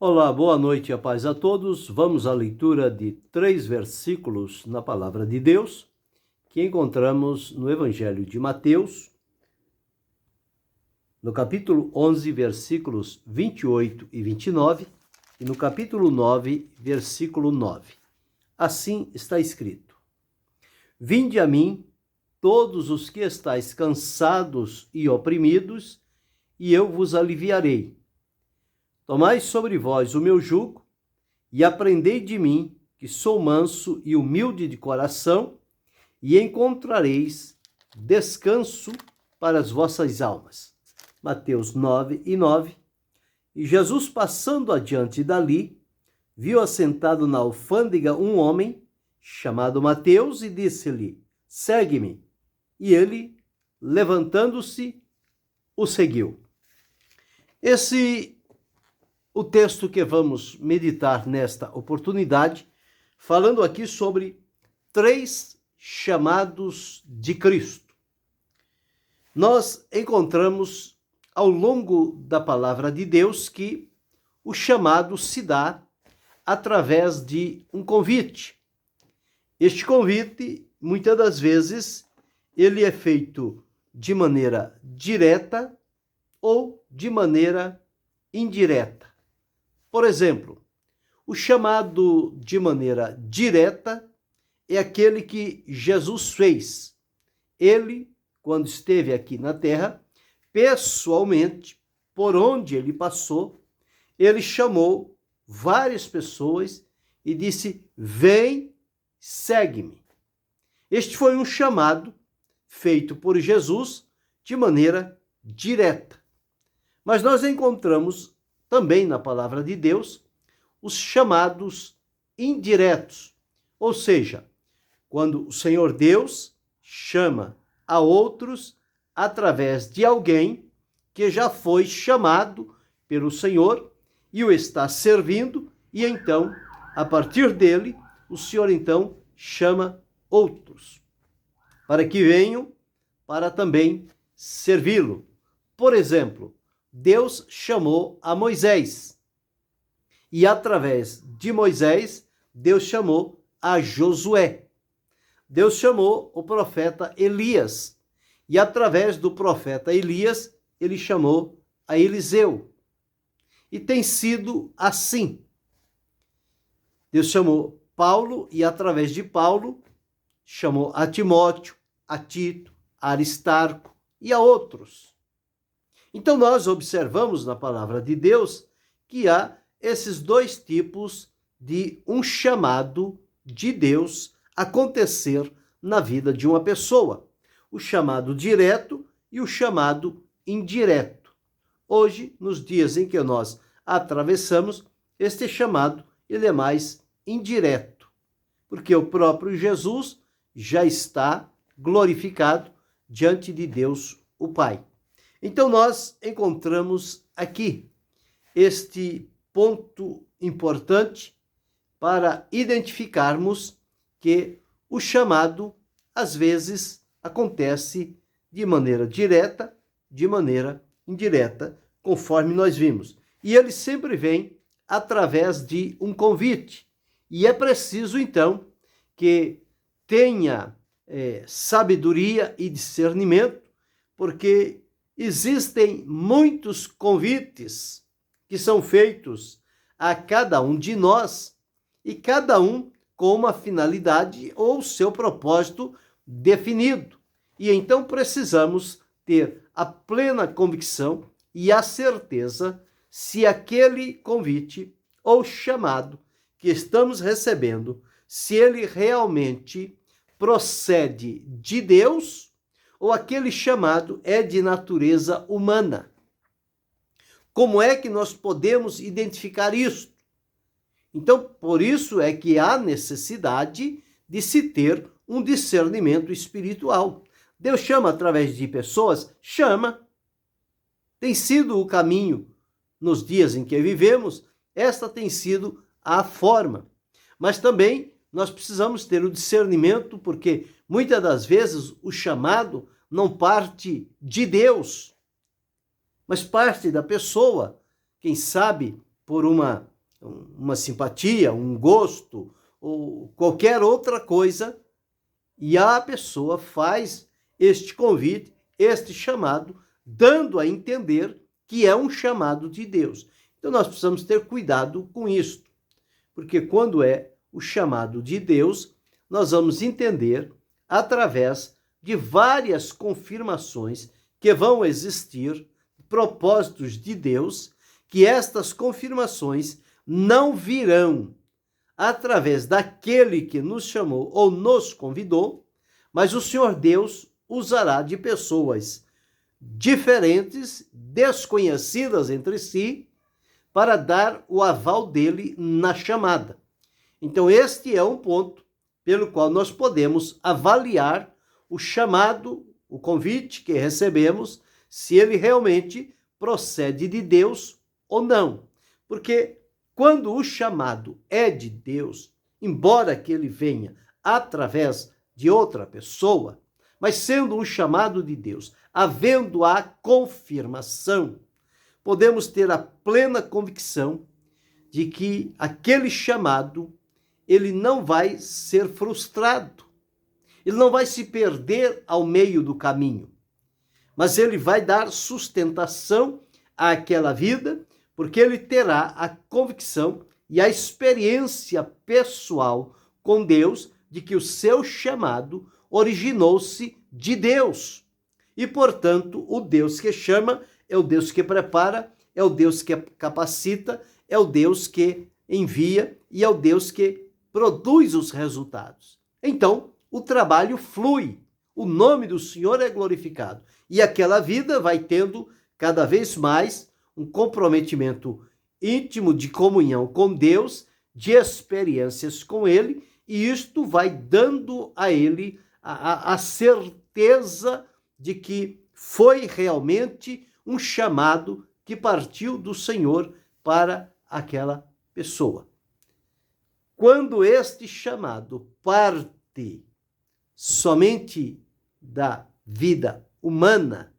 Olá, boa noite e a paz a todos. Vamos à leitura de 3 versículos na Palavra de Deus, que encontramos no Evangelho de Mateus, no capítulo 11, versículos 28 e 29, e no capítulo 9, versículo 9. Assim está escrito: Vinde a mim, todos os que estáis cansados e oprimidos, e eu vos aliviarei. Tomai sobre vós o meu jugo e aprendei de mim, que sou manso e humilde de coração, e encontrareis descanso para as vossas almas. Mateus 9 e 9. E Jesus, passando adiante dali, viu assentado na alfândega um homem chamado Mateus e disse-lhe: Segue-me. E ele, levantando-se, o seguiu. O texto que vamos meditar nesta oportunidade, falando aqui sobre 3 chamados de Cristo. Nós encontramos ao longo da palavra de Deus que o chamado se dá através de um convite. Este convite, muitas das vezes, ele é feito de maneira direta ou de maneira indireta. Por exemplo, o chamado de maneira direta é aquele que Jesus fez. Ele, quando esteve aqui na terra, pessoalmente, por onde ele passou, ele chamou várias pessoas e disse: Vem, segue-me. Este foi um chamado feito por Jesus de maneira direta. Mas nós encontramos também na palavra de Deus os chamados indiretos, ou seja, quando o Senhor Deus chama a outros através de alguém que já foi chamado pelo Senhor e o está servindo, e então, a partir dele, o Senhor então chama outros para que venham para também servi-lo. Por exemplo, Deus chamou a Moisés. E através de Moisés, Deus chamou a Josué. Deus chamou o profeta Elias. E através do profeta Elias, ele chamou a Eliseu. E tem sido assim. Deus chamou Paulo e através de Paulo, chamou a Timóteo, a Tito, a Aristarco e a outros. Então, nós observamos na palavra de Deus que há esses 2 tipos de um chamado de Deus acontecer na vida de uma pessoa. O chamado direto e o chamado indireto. Hoje, nos dias em que nós atravessamos, este chamado ele é mais indireto, porque o próprio Jesus já está glorificado diante de Deus, o Pai. Então, nós encontramos aqui este ponto importante para identificarmos que o chamado, às vezes, acontece de maneira direta, de maneira indireta, conforme nós vimos. E ele sempre vem através de um convite. E é preciso, então, que tenha sabedoria e discernimento, porque existem muitos convites que são feitos a cada um de nós e cada um com uma finalidade ou seu propósito definido. E então precisamos ter a plena convicção e a certeza se aquele convite ou chamado que estamos recebendo, se ele realmente procede de Deus ou aquele chamado é de natureza humana. Como é que nós podemos identificar isso? Então, por isso é que há necessidade de se ter um discernimento espiritual. Deus chama através de pessoas? Chama. Tem sido o caminho nos dias em que vivemos, esta tem sido a forma. Mas também nós precisamos ter o discernimento, porque muitas das vezes o chamado não parte de Deus, mas parte da pessoa. Quem sabe por uma simpatia, um gosto ou qualquer outra coisa, e a pessoa faz este convite, este chamado, dando a entender que é um chamado de Deus. Então nós precisamos ter cuidado com isto, porque quando é o chamado de Deus, nós vamos entender através de várias confirmações que vão existir, propósitos de Deus, que estas confirmações não virão através daquele que nos chamou ou nos convidou, mas o Senhor Deus usará de pessoas diferentes, desconhecidas entre si, para dar o aval dele na chamada. Então, este é um ponto pelo qual nós podemos avaliar o chamado, o convite que recebemos, se ele realmente procede de Deus ou não. Porque quando o chamado é de Deus, embora que ele venha através de outra pessoa, mas sendo um chamado de Deus, havendo a confirmação, podemos ter a plena convicção de que aquele chamado, ele não vai ser frustrado, ele não vai se perder ao meio do caminho, mas ele vai dar sustentação àquela vida, porque ele terá a convicção e a experiência pessoal com Deus de que o seu chamado originou-se de Deus. E, portanto, o Deus que chama é o Deus que prepara, é o Deus que capacita, é o Deus que envia e é o Deus que produz os resultados. Então, o trabalho flui, o nome do Senhor é glorificado e aquela vida vai tendo cada vez mais um comprometimento íntimo de comunhão com Deus, de experiências com Ele, e isto vai dando a ele a certeza de que foi realmente um chamado que partiu do Senhor para aquela pessoa. Quando este chamado parte somente da vida humana,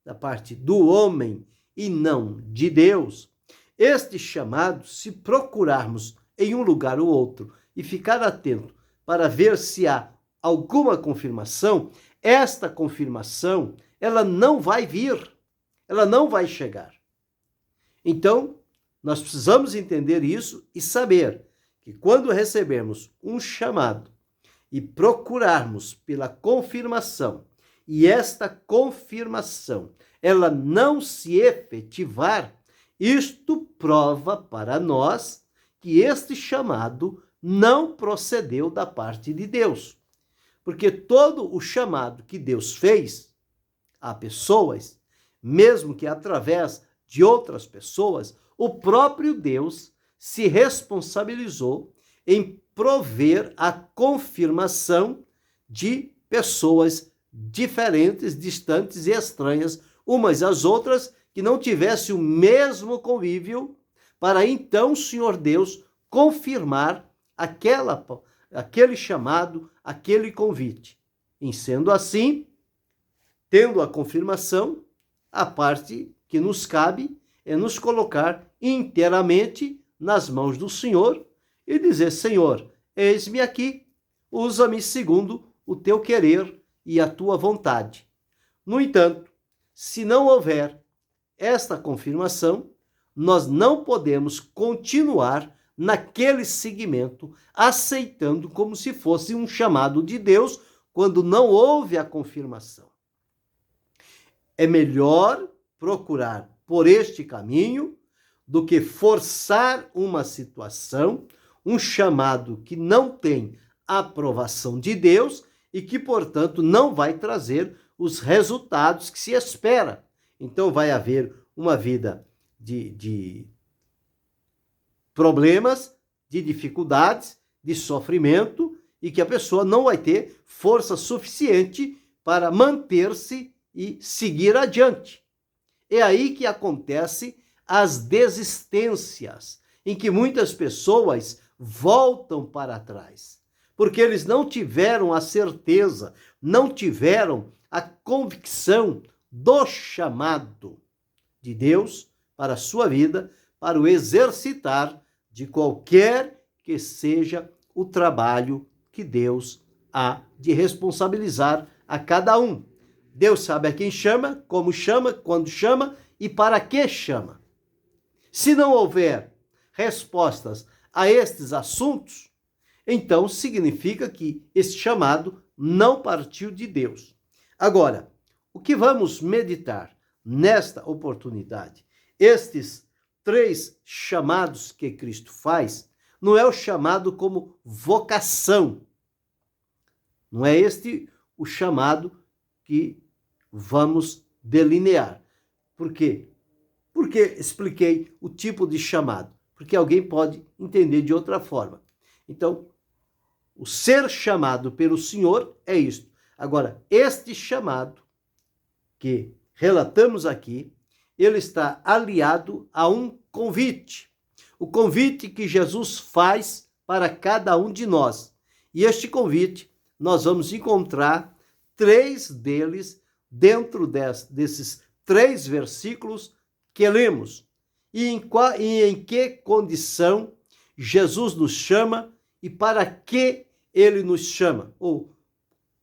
da parte do homem e não de Deus, este chamado, se procurarmos em um lugar ou outro e ficar atento para ver se há alguma confirmação, esta confirmação, ela não vai vir, ela não vai chegar. Então, nós precisamos entender isso e saber que quando recebermos um chamado e procurarmos pela confirmação, e esta confirmação, ela não se efetivar, isto prova para nós que este chamado não procedeu da parte de Deus. Porque todo o chamado que Deus fez a pessoas, mesmo que através de outras pessoas, o próprio Deus se responsabilizou em prover a confirmação de pessoas diferentes, distantes e estranhas umas às outras, que não tivessem o mesmo convívio, para então o Senhor Deus confirmar aquele chamado, aquele convite. Em sendo assim, tendo a confirmação, a parte que nos cabe é nos colocar inteiramente nas mãos do Senhor e dizer: Senhor, eis-me aqui, usa-me segundo o teu querer e a tua vontade. No entanto, se não houver esta confirmação, nós não podemos continuar naquele segmento, aceitando como se fosse um chamado de Deus, quando não houve a confirmação. É melhor procurar por este caminho do que forçar uma situação, um chamado que não tem aprovação de Deus e que, portanto, não vai trazer os resultados que se espera. Então vai haver uma vida de problemas, de dificuldades, de sofrimento, e que a pessoa não vai ter força suficiente para manter-se e seguir adiante. É aí que acontece as desistências, em que muitas pessoas voltam para trás, porque eles não tiveram a certeza, não tiveram a convicção do chamado de Deus para a sua vida, para o exercitar de qualquer que seja o trabalho que Deus há de responsabilizar a cada um. Deus sabe a quem chama, como chama, quando chama e para que chama. Se não houver respostas a estes assuntos, então significa que esse chamado não partiu de Deus. Agora, o que vamos meditar nesta oportunidade? Estes 3 chamados que Cristo faz, não é o chamado como vocação. Não é este o chamado que vamos delinear. Por quê? Porque expliquei o tipo de chamado. Porque alguém pode entender de outra forma. Então, o ser chamado pelo Senhor é isto. Agora, este chamado que relatamos aqui, ele está aliado a um convite. O convite que Jesus faz para cada um de nós. E este convite, nós vamos encontrar 3 deles dentro desses 3 versículos que lemos. E em que condição Jesus nos chama e para que ele nos chama? Ou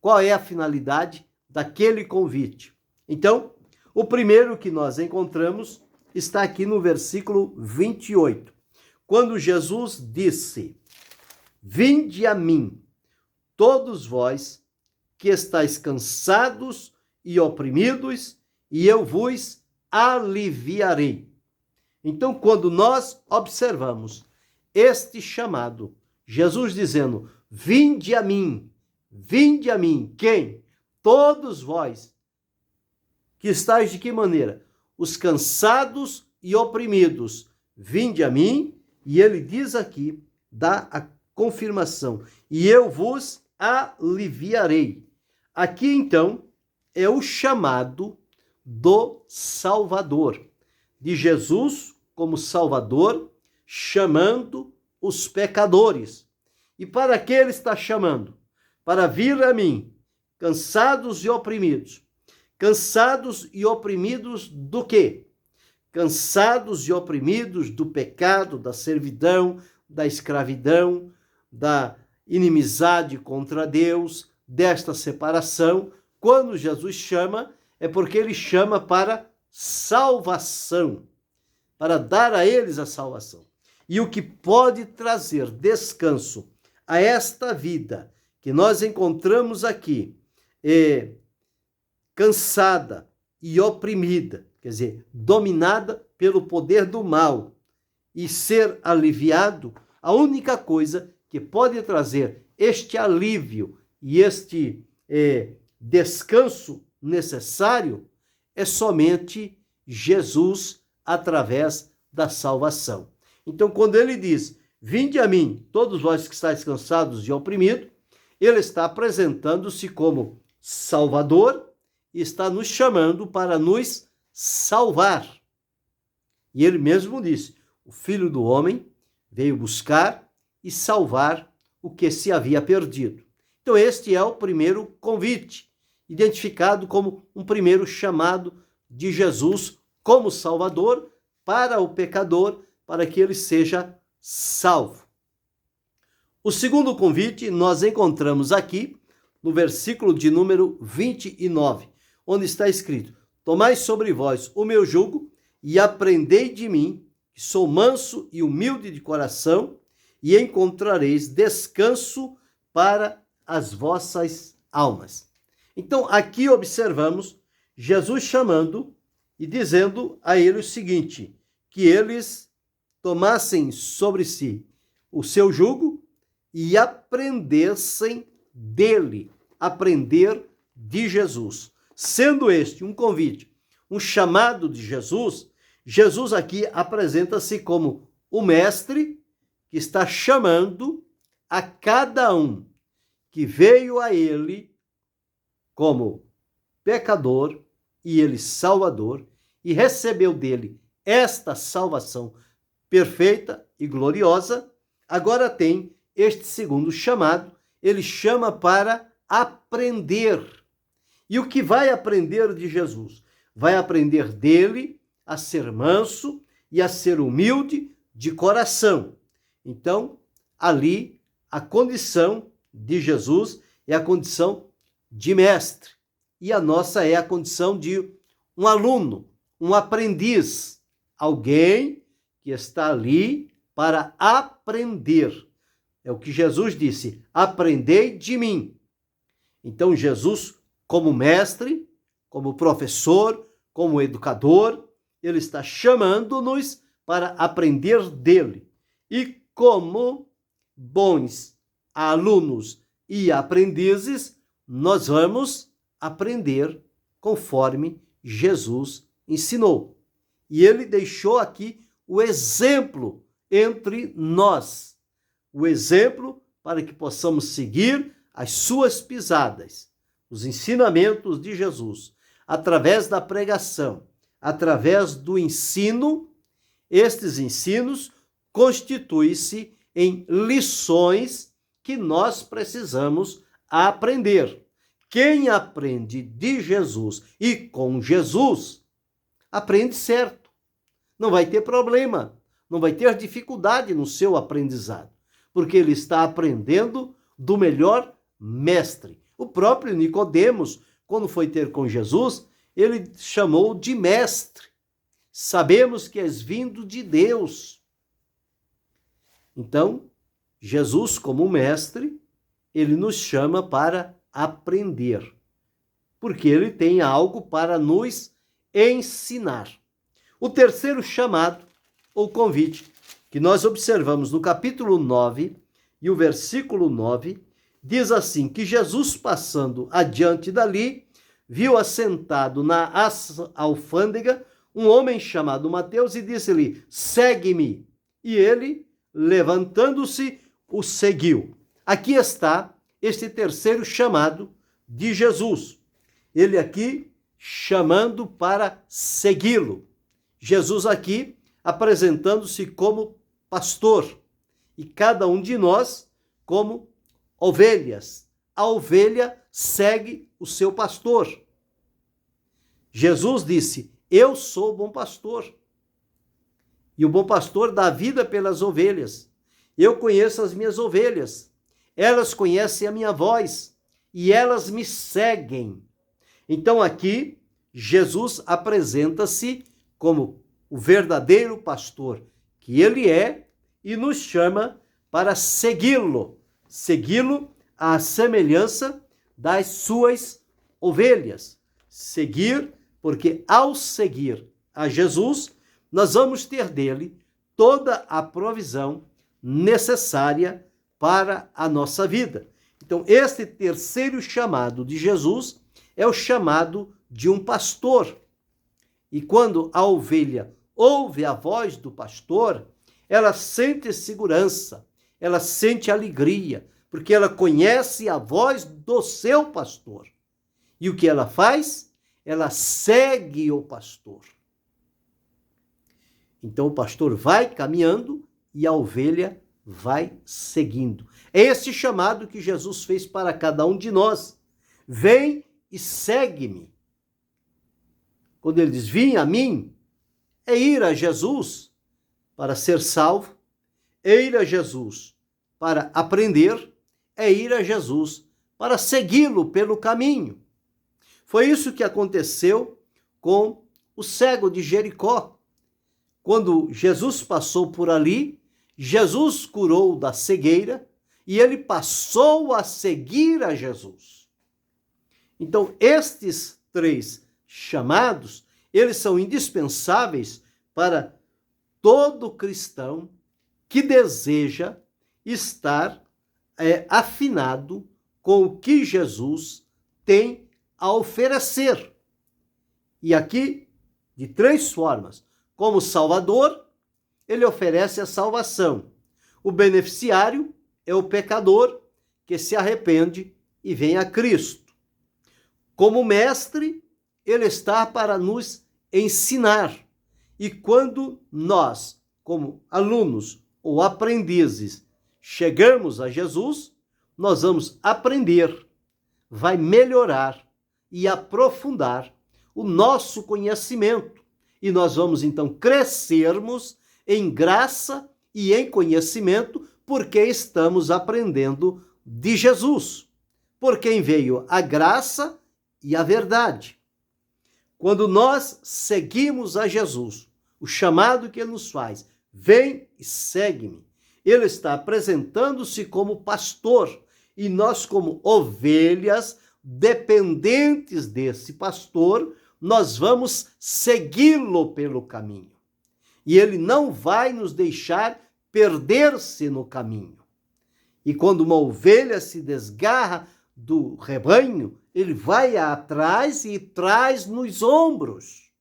qual é a finalidade daquele convite? Então, o primeiro que nós encontramos está aqui no versículo 28. Quando Jesus disse: "Vinde a mim, todos vós que estáis cansados e oprimidos, e eu vos aliviarei." Então, quando nós observamos este chamado, Jesus dizendo: "Vinde a mim, vinde a mim." Quem? Todos vós que estáis de que maneira? Os cansados e oprimidos. Vinde a mim, e ele diz aqui, dá a confirmação: "E eu vos aliviarei." Aqui, então, é o chamado do Salvador, de Jesus como Salvador, chamando os pecadores. E para que ele está chamando? Para vir a mim, cansados e oprimidos. Cansados e oprimidos do quê? Cansados e oprimidos do pecado, da servidão, da escravidão, da inimizade contra Deus, desta separação. Quando Jesus chama, é porque ele chama para salvação, para dar a eles a salvação. E o que pode trazer descanso a esta vida que nós encontramos aqui, cansada e oprimida, quer dizer, dominada pelo poder do mal, e ser aliviado, a única coisa que pode trazer este alívio e este descanso necessário é somente Jesus através da salvação. Então, quando ele diz: "Vinde a mim, todos vós que estáis cansados e oprimidos", ele está apresentando-se como Salvador e está nos chamando para nos salvar. E ele mesmo disse: "O Filho do Homem veio buscar e salvar o que se havia perdido." Então, este é o primeiro convite, identificado como um primeiro chamado de Jesus como Salvador para o pecador, para que ele seja salvo. O segundo convite nós encontramos aqui no versículo de número 29, onde está escrito: "Tomai sobre vós o meu jugo e aprendei de mim, que sou manso e humilde de coração, e encontrareis descanso para as vossas almas." Então, aqui observamos Jesus chamando e dizendo a ele o seguinte: que eles tomassem sobre si o seu jugo e aprendessem dele, aprender de Jesus. Sendo este um convite, um chamado de Jesus, Jesus aqui apresenta-se como o mestre que está chamando a cada um que veio a ele como pecador e ele salvador, e recebeu dele esta salvação perfeita e gloriosa. Agora tem este segundo chamado, ele chama para aprender. E o que vai aprender de Jesus? Vai aprender dele a ser manso e a ser humilde de coração. Então, ali, a condição de Jesus é a condição de mestre. E a nossa é a condição de um aluno, um aprendiz, alguém que está ali para aprender. É o que Jesus disse: aprendei de mim. Então, Jesus, como mestre, como professor, como educador, ele está chamando-nos para aprender dele. E como bons alunos e aprendizes, nós vamos aprender conforme Jesus ensinou. E ele deixou aqui o exemplo entre nós, o exemplo para que possamos seguir as suas pisadas, os ensinamentos de Jesus, através da pregação, através do ensino. Estes ensinos constituem-se em lições que nós precisamos aprender. Quem aprende de Jesus e com Jesus, aprende certo. Não vai ter problema, não vai ter dificuldade no seu aprendizado, porque ele está aprendendo do melhor mestre. O próprio Nicodemos, quando foi ter com Jesus, ele chamou de mestre. Sabemos que és vindo de Deus. Então, Jesus, como mestre, ele nos chama para aprender, porque ele tem algo para nos ensinar. O terceiro chamado, ou convite, que nós observamos no capítulo 9 e o versículo 9, diz assim, que Jesus, passando adiante dali, viu assentado na alfândega um homem chamado Mateus e disse-lhe: segue-me. E ele, levantando-se, o seguiu. Aqui está este terceiro chamado de Jesus. Ele aqui chamando para segui-lo. Jesus aqui apresentando-se como pastor e cada um de nós como ovelhas. A ovelha segue o seu pastor. Jesus disse: eu sou o bom pastor. E o bom pastor dá vida pelas ovelhas. Eu conheço as minhas ovelhas. Elas conhecem a minha voz e elas me seguem. Então aqui Jesus apresenta-se como o verdadeiro pastor que ele é e nos chama para segui-lo. Segui-lo à semelhança das suas ovelhas. Seguir, porque ao seguir a Jesus, nós vamos ter dele toda a provisão necessária para a nossa vida. Então, este terceiro chamado de Jesus é o chamado de um pastor. E quando a ovelha ouve a voz do pastor, ela sente segurança, ela sente alegria, porque ela conhece a voz do seu pastor. E o que ela faz? Ela segue o pastor. Então o pastor vai caminhando e a ovelha vai seguindo. É esse chamado que Jesus fez para cada um de nós. Vem e segue-me. Quando ele diz, vim a mim, é ir a Jesus para ser salvo, é ir a Jesus para aprender, é ir a Jesus para segui-lo pelo caminho. Foi isso que aconteceu com o cego de Jericó. Quando Jesus passou por ali, Jesus curou da cegueira e ele passou a seguir a Jesus. Então, estes três chamados, eles são indispensáveis para todo cristão que deseja estar afinado com o que Jesus tem a oferecer. E aqui, de três formas. Como Salvador, ele oferece a salvação. O beneficiário é o pecador que se arrepende e vem a Cristo. Como mestre, ele está para nos ensinar. E quando nós, como alunos ou aprendizes, chegamos a Jesus, nós vamos aprender, vai melhorar e aprofundar o nosso conhecimento. e nós vamos então crescermos em graça e em conhecimento, porque estamos aprendendo de Jesus, por quem veio a graça e a verdade. Quando nós seguimos a Jesus, o chamado que ele nos faz, vem e segue-me, ele está apresentando-se como pastor, e nós, como ovelhas dependentes desse pastor, nós vamos segui-lo pelo caminho. E ele não vai nos deixar perder-se no caminho. E quando uma ovelha se desgarra do rebanho, ele vai atrás e traz nos ombros.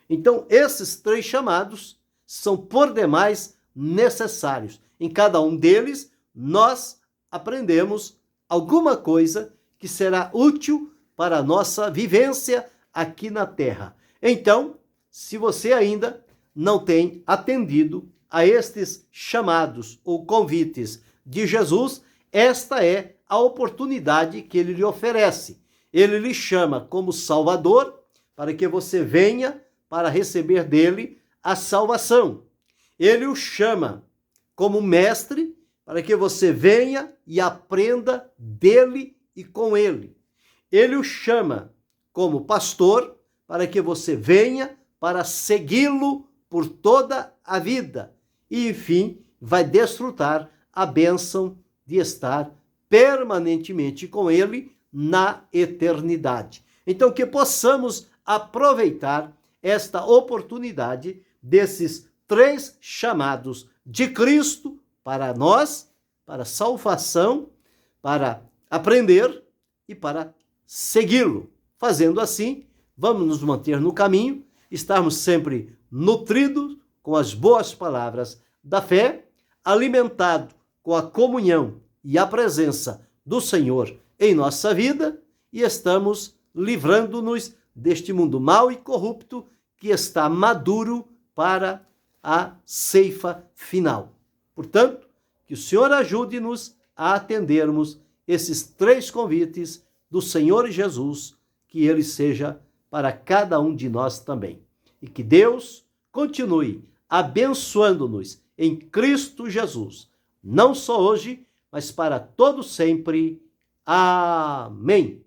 Então, esses 3 chamados são por demais necessários. Em cada um deles, nós aprendemos alguma coisa que será útil para a nossa vivência aqui na Terra. Então, se você ainda não tem atendido a estes chamados ou convites de Jesus, esta é a oportunidade que ele lhe oferece. Ele lhe chama como Salvador, para que você venha para receber dele a salvação. Ele o chama como mestre, para que você venha e aprenda dele e com ele. Ele o chama como pastor, para que você venha para segui-lo por toda a vida. E, enfim, vai desfrutar a bênção de estar permanentemente com ele na eternidade. Então, que possamos aproveitar esta oportunidade desses 3 chamados de Cristo para nós, para salvação, para aprender e para segui-lo. Fazendo assim, vamos nos manter no caminho, estarmos sempre nutridos com as boas palavras da fé, alimentado com a comunhão e a presença do Senhor em nossa vida, e estamos livrando-nos deste mundo mau e corrupto que está maduro para a ceifa final. Portanto, que o Senhor ajude-nos a atendermos esses 3 convites do Senhor Jesus, que ele seja para cada um de nós também. E que Deus continue abençoando-nos em Cristo Jesus, não só hoje, mas para todo sempre. Amém.